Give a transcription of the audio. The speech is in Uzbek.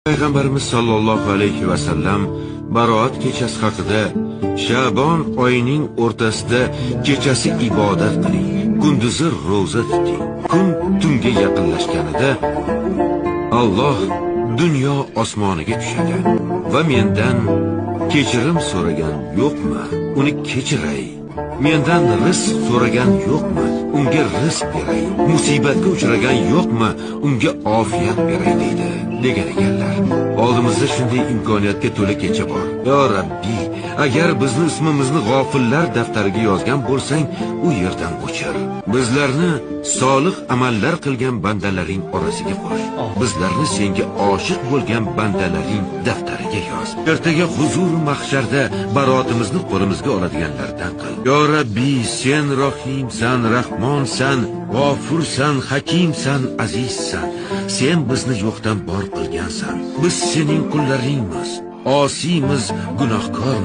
Payg'ambarimiz sollallohu alayhi va sallam baroat kechasi haqida Sha'bon oyining o'rtasida kechasi ibodat qiling, kunduzi ro'za tuting. Kun tunga yaqinlashganida Alloh dunyo osmoniga tushadi va mendan kechirim so'ragan yo'qmi? Uni kechiray. Mendan rizq so'ragan yo'qmi? Unga rizq beray. Musibatga uchragan yo'qmi? Unga ofiyat beray deydi degan ekanlar. Oldimizda shunday imkoniyatga to'la kecha bor. Yo Rabbiy, agar bizni ismimizni g'ofillar daftariga yozgan bo'lsang, u yerdan o'chir. Bizlarni solih amallar qilgan bandalaring orasiga qo'sh. Bizlarni senga oshiq bo'lgan bandalaring daftariga yoz. Ertaga huzur mahsharda baroatimizni qo'limizga oladiganlardan qil. Yo Rabbiy, sen Rohimsan, Rahmonsan, G'ofursan, Hakimsan, Azizsan. Sen bizni yo'qdan bor qilgansan. Biz sening qullaringmiz, osiymiz, gunohkormiz.